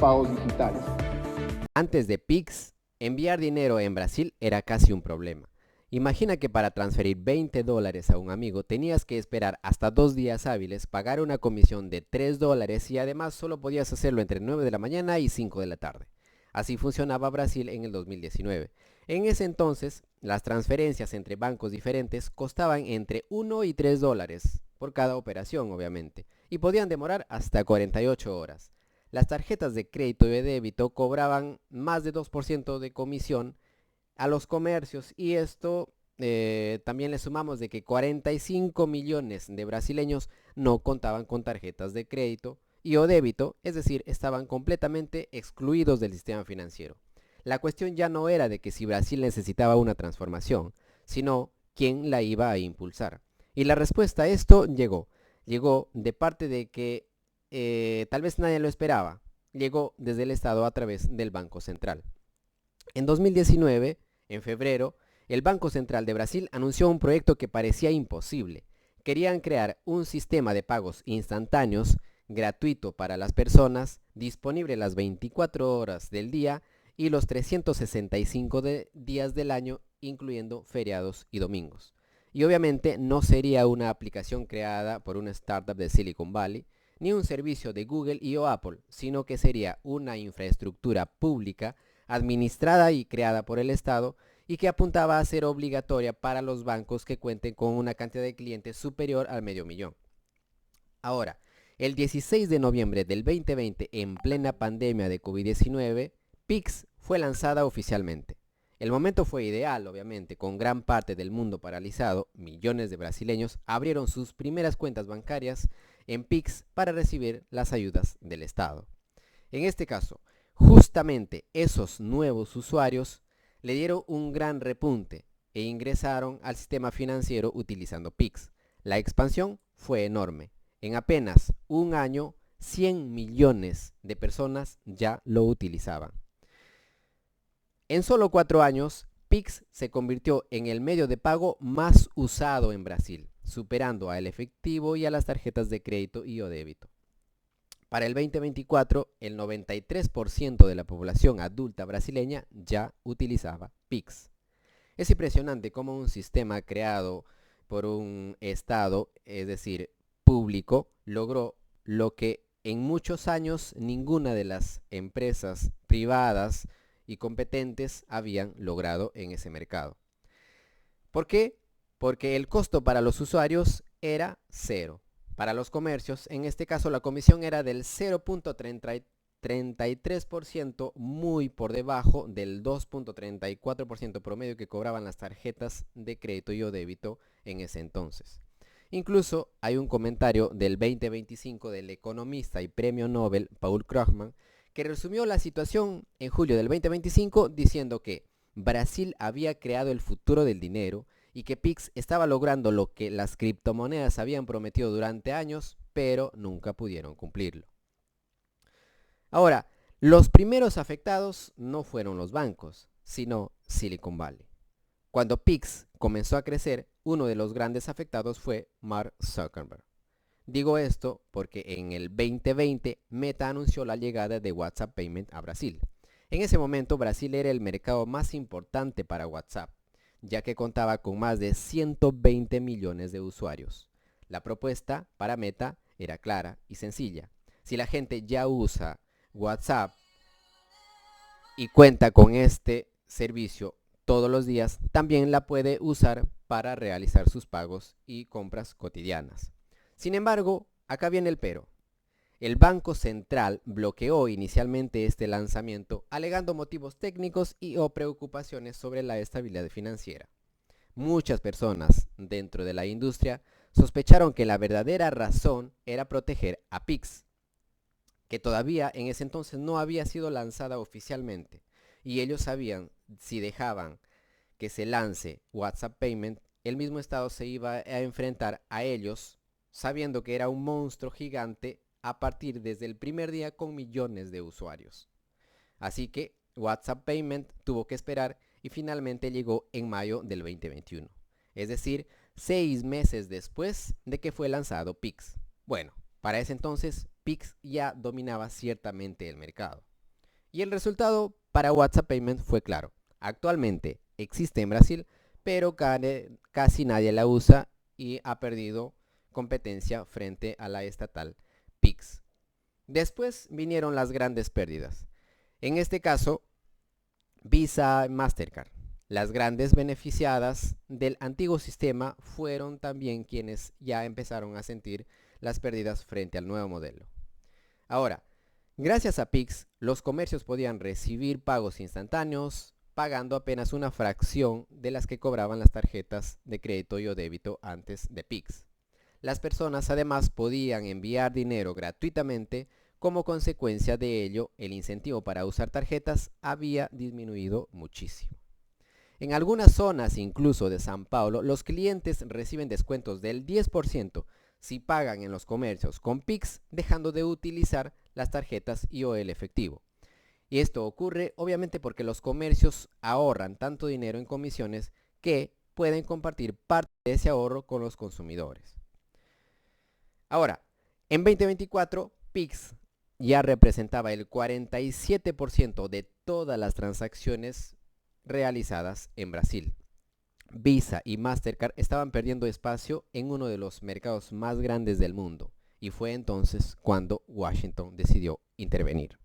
pagos digitales. Antes de Pix, enviar dinero en Brasil era casi un problema. Imagina que para transferir $20 a un amigo tenías que esperar hasta 2 días hábiles, pagar una comisión de $3 y además solo podías hacerlo entre 9 de la mañana y 5 de la tarde. Así funcionaba Brasil en el 2019. En ese entonces, las transferencias entre bancos diferentes costaban entre 1 y $3 por cada operación, obviamente, y podían demorar hasta 48 horas. Las tarjetas de crédito y de débito cobraban más de 2% de comisión a los comercios y esto también le sumamos de que 45 millones de brasileños no contaban con tarjetas de crédito y o débito, es decir, estaban completamente excluidos del sistema financiero. La cuestión ya no era de que si Brasil necesitaba una transformación, sino quién la iba a impulsar. Y la respuesta a esto llegó de parte de que tal vez nadie lo esperaba, llegó desde el Estado a través del Banco Central. En 2019, en febrero, el Banco Central de Brasil anunció un proyecto que parecía imposible. Querían crear un sistema de pagos instantáneos, gratuito para las personas, disponible las 24 horas del día y los 365 días del año, incluyendo feriados y domingos. Y obviamente no sería una aplicación creada por una startup de Silicon Valley, ni un servicio de Google y o Apple, sino que sería una infraestructura pública administrada y creada por el Estado y que apuntaba a ser obligatoria para los bancos que cuenten con una cantidad de clientes superior al medio millón. Ahora, el 16 de noviembre del 2020, en plena pandemia de COVID-19, Pix fue lanzada oficialmente. El momento fue ideal, obviamente, con gran parte del mundo paralizado, millones de brasileños abrieron sus primeras cuentas bancarias en Pix para recibir las ayudas del Estado. En este caso, justamente esos nuevos usuarios le dieron un gran repunte e ingresaron al sistema financiero utilizando Pix. La expansión fue enorme. En apenas un año, 100 millones de personas ya lo utilizaban. En solo 4 años, Pix se convirtió en el medio de pago más usado en Brasil, superando al efectivo y a las tarjetas de crédito y o débito. Para el 2024, el 93% de la población adulta brasileña ya utilizaba Pix. Es impresionante cómo un sistema creado por un Estado, es decir, público, logró lo que en muchos años ninguna de las empresas privadas y competentes habían logrado en ese mercado. ¿Por qué? Porque el costo para los usuarios era cero. Para los comercios, en este caso la comisión era del 0.33%, muy por debajo del 2.34% promedio que cobraban las tarjetas de crédito y o débito en ese entonces. Incluso hay un comentario del 2025 del economista y premio Nobel Paul Krugman que resumió la situación en julio del 2025 diciendo que Brasil había creado el futuro del dinero y que Pix estaba logrando lo que las criptomonedas habían prometido durante años, pero nunca pudieron cumplirlo. Ahora, los primeros afectados no fueron los bancos, sino Silicon Valley. Cuando Pix comenzó a crecer, uno de los grandes afectados fue Mark Zuckerberg. Digo esto porque en el 2020 Meta anunció la llegada de WhatsApp Payment a Brasil. En ese momento Brasil era el mercado más importante para WhatsApp, ya que contaba con más de 120 millones de usuarios. La propuesta para Meta era clara y sencilla. Si la gente ya usa WhatsApp y cuenta con este servicio todos los días, también la puede usar para realizar sus pagos y compras cotidianas. Sin embargo, acá viene el pero. El Banco Central bloqueó inicialmente este lanzamiento alegando motivos técnicos y o preocupaciones sobre la estabilidad financiera. Muchas personas dentro de la industria sospecharon que la verdadera razón era proteger a Pix, que todavía en ese entonces no había sido lanzada oficialmente, y ellos sabían si dejaban que se lance WhatsApp Payment, el mismo estado se iba a enfrentar a ellos, sabiendo que era un monstruo gigante a partir desde el primer día con millones de usuarios. Así que WhatsApp Payment tuvo que esperar y finalmente llegó en mayo del 2021, es decir, 6 meses después de que fue lanzado Pix. Bueno, para ese entonces Pix ya dominaba ciertamente el mercado. Y el resultado para WhatsApp Payment fue claro. Actualmente existe en Brasil, pero casi nadie la usa y ha perdido competencia frente a la estatal Pix. Después vinieron las grandes pérdidas. En este caso, Visa y Mastercard. Las grandes beneficiadas del antiguo sistema fueron también quienes ya empezaron a sentir las pérdidas frente al nuevo modelo. Ahora, gracias a Pix, los comercios podían recibir pagos instantáneos, pagando apenas una fracción de las que cobraban las tarjetas de crédito y o débito antes de Pix. Las personas además podían enviar dinero gratuitamente. Como consecuencia de ello, el incentivo para usar tarjetas había disminuido muchísimo. En algunas zonas, incluso de San Paulo, los clientes reciben descuentos del 10% si pagan en los comercios con Pix, dejando de utilizar las tarjetas y o el efectivo. Y esto ocurre obviamente porque los comercios ahorran tanto dinero en comisiones que pueden compartir parte de ese ahorro con los consumidores. Ahora, en 2024, Pix ya representaba el 47% de todas las transacciones realizadas en Brasil. Visa y Mastercard estaban perdiendo espacio en uno de los mercados más grandes del mundo, y fue entonces cuando Washington decidió intervenir.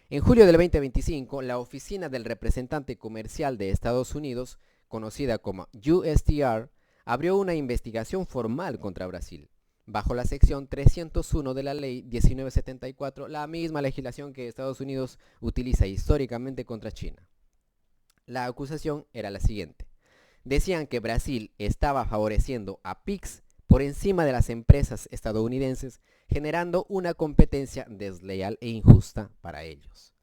En julio del 2025, la oficina del representante comercial de Estados Unidos, conocida como USTR, abrió una investigación formal contra Brasil, bajo la sección 301 de la ley 1974, la misma legislación que Estados Unidos utiliza históricamente contra China. La acusación era la siguiente. Decían que Brasil estaba favoreciendo a Pix por encima de las empresas estadounidenses, generando una competencia desleal e injusta para ellos.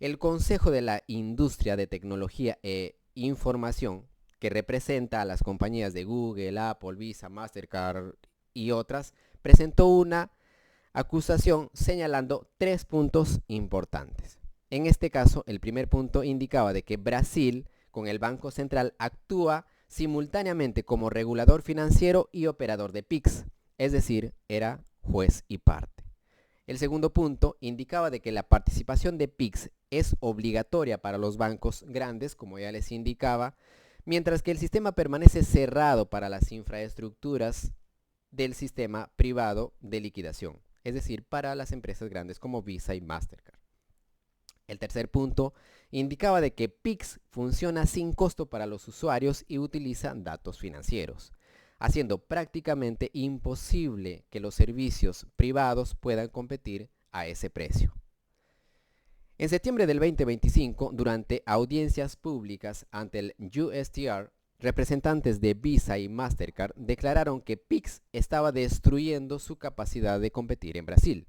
El Consejo de la Industria de Tecnología e Información, que representa a las compañías de Google, Apple, Visa, Mastercard y otras, presentó una acusación señalando 3 puntos importantes. En este caso, el primer punto indicaba de que Brasil, con el Banco Central, actúa simultáneamente como regulador financiero y operador de Pix, es decir, era juez y parte. El segundo punto indicaba de que la participación de Pix es obligatoria para los bancos grandes, como ya les indicaba, mientras que el sistema permanece cerrado para las infraestructuras del sistema privado de liquidación, es decir, para las empresas grandes como Visa y Mastercard. El tercer punto indicaba de que Pix funciona sin costo para los usuarios y utiliza datos financieros, haciendo prácticamente imposible que los servicios privados puedan competir a ese precio. En septiembre del 2025, durante audiencias públicas ante el USTR, representantes de Visa y Mastercard declararon que Pix estaba destruyendo su capacidad de competir en Brasil.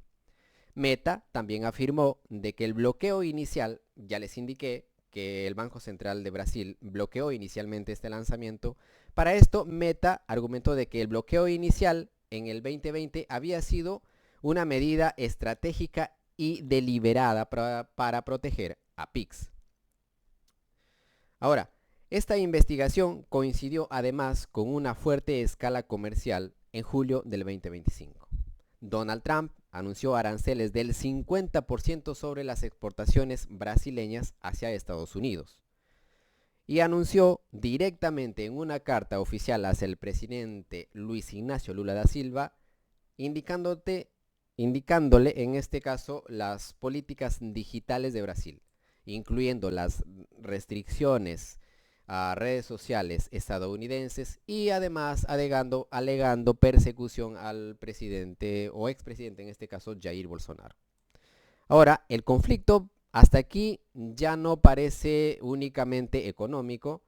Meta también afirmó de que el bloqueo inicial, ya les indiqué que el Banco Central de Brasil bloqueó inicialmente este lanzamiento. Para esto, Meta argumentó de que el bloqueo inicial en el 2020 había sido una medida estratégica y deliberada para proteger a Pix. Ahora, esta investigación coincidió además con una fuerte escala comercial en julio del 2025. Donald Trump anunció aranceles del 50% sobre las exportaciones brasileñas hacia Estados Unidos. Y anunció directamente en una carta oficial hacia el presidente Luis Ignacio Lula da Silva, indicándole en este caso las políticas digitales de Brasil, incluyendo las restricciones a redes sociales estadounidenses y además alegando persecución al presidente o expresidente, en este caso Jair Bolsonaro. Ahora, el conflicto hasta aquí ya no parece únicamente económico,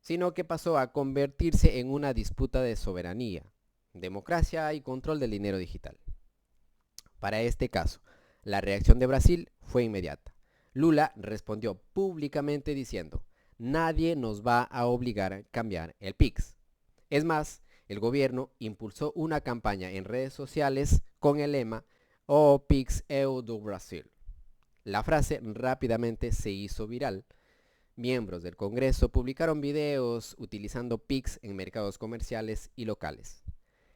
sino que pasó a convertirse en una disputa de soberanía, democracia y control del dinero digital. Para este caso, la reacción de Brasil fue inmediata. Lula respondió públicamente diciendo: nadie nos va a obligar a cambiar el Pix. Es más, el gobierno impulsó una campaña en redes sociales con el lema "O Pix EU do Brasil". La frase rápidamente se hizo viral. Miembros del Congreso publicaron videos utilizando Pix en mercados comerciales y locales.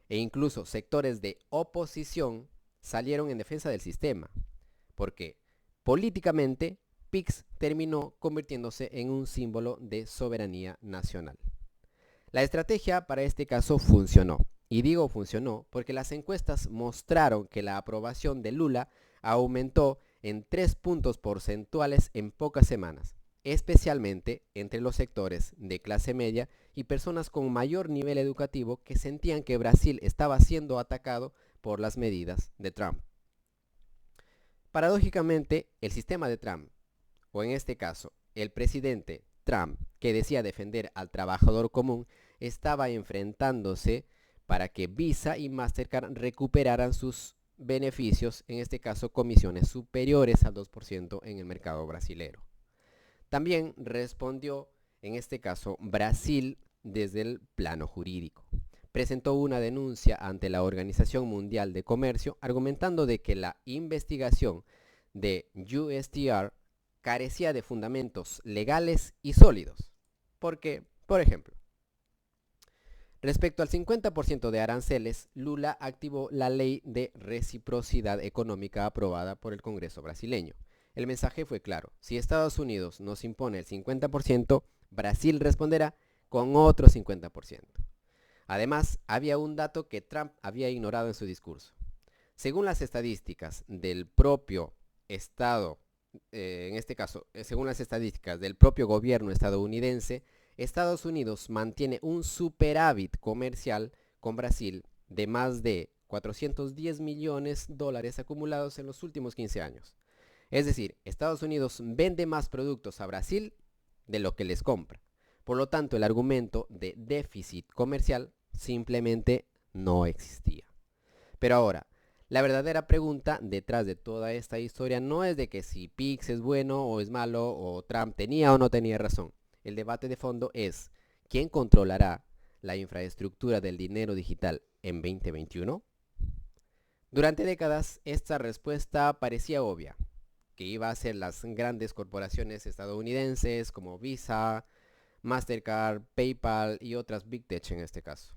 E incluso sectores de oposición salieron en defensa del sistema, porque Políticamente, PIX terminó convirtiéndose en un símbolo de soberanía nacional. La estrategia para este caso funcionó. Y digo funcionó porque las encuestas mostraron que la aprobación de Lula aumentó en 3 puntos porcentuales en pocas semanas, especialmente entre los sectores de clase media y personas con mayor nivel educativo que sentían que Brasil estaba siendo atacado por las medidas de Trump. Paradójicamente, el sistema de Trump, o en este caso, el presidente Trump, que decía defender al trabajador común, estaba enfrentándose para que Visa y Mastercard recuperaran sus beneficios, en este caso comisiones superiores al 2% en el mercado brasilero. También respondió, en este caso, Brasil desde el plano jurídico. Presentó una denuncia ante la Organización Mundial de Comercio argumentando de que la investigación de USTR carecía de fundamentos legales y sólidos. Porque, por ejemplo, respecto al 50% de aranceles, Lula activó la ley de reciprocidad económica aprobada por el Congreso brasileño. El mensaje fue claro: si Estados Unidos nos impone el 50%, Brasil responderá con otro 50%. Además, había un dato que Trump había ignorado en su discurso. Según las estadísticas del propio Estado, en este caso, según las estadísticas del propio gobierno estadounidense, Estados Unidos mantiene un superávit comercial con Brasil de más de 410 millones de dólares acumulados en los últimos 15 años. Es decir, Estados Unidos vende más productos a Brasil de lo que les compra. Por lo tanto, el argumento de déficit comercial simplemente no existía. Pero ahora, la verdadera pregunta detrás de toda esta historia no es de que si PIX es bueno o es malo, o Trump tenía o no tenía razón. El debate de fondo es: ¿quién controlará la infraestructura del dinero digital en 2021? Durante décadas, esta respuesta parecía obvia, que iba a ser las grandes corporaciones estadounidenses como Visa, Mastercard, PayPal y otras Big Tech en este caso.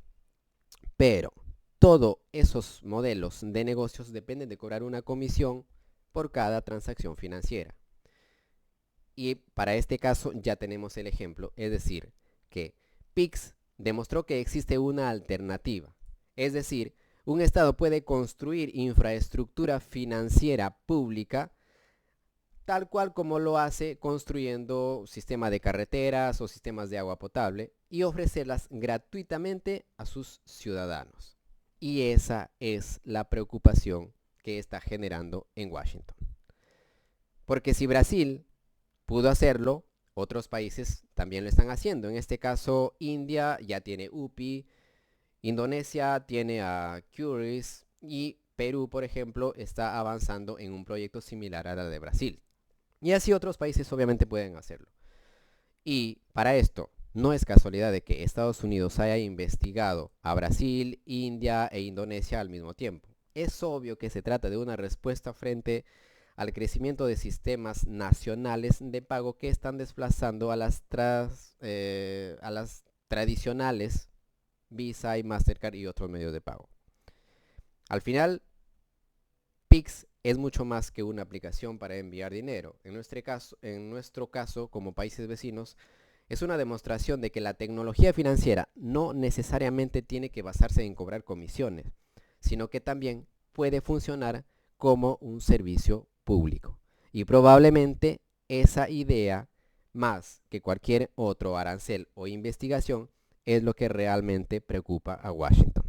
Pero todos esos modelos de negocios dependen de cobrar una comisión por cada transacción financiera. Y para este caso ya tenemos el ejemplo, es decir, que PIX demostró que existe una alternativa. Es decir, un Estado puede construir infraestructura financiera pública tal cual como lo hace construyendo sistemas de carreteras o sistemas de agua potable y ofrecerlas gratuitamente a sus ciudadanos. Y esa es la preocupación que está generando en Washington. Porque si Brasil pudo hacerlo, otros países también lo están haciendo. En este caso, India ya tiene UPI, Indonesia tiene a Curis y Perú, por ejemplo, está avanzando en un proyecto similar a la de Brasil. Y así otros países obviamente pueden hacerlo. Y para esto, no es casualidad de que Estados Unidos haya investigado a Brasil, India e Indonesia al mismo tiempo. Es obvio que se trata de una respuesta frente al crecimiento de sistemas nacionales de pago que están desplazando a las tradicionales Visa y Mastercard y otros medios de pago. Al final, PIX es mucho más que una aplicación para enviar dinero. En nuestro caso, como países vecinos, es una demostración de que la tecnología financiera no necesariamente tiene que basarse en cobrar comisiones, sino que también puede funcionar como un servicio público. Y probablemente esa idea, más que cualquier otro arancel o investigación, es lo que realmente preocupa a Washington.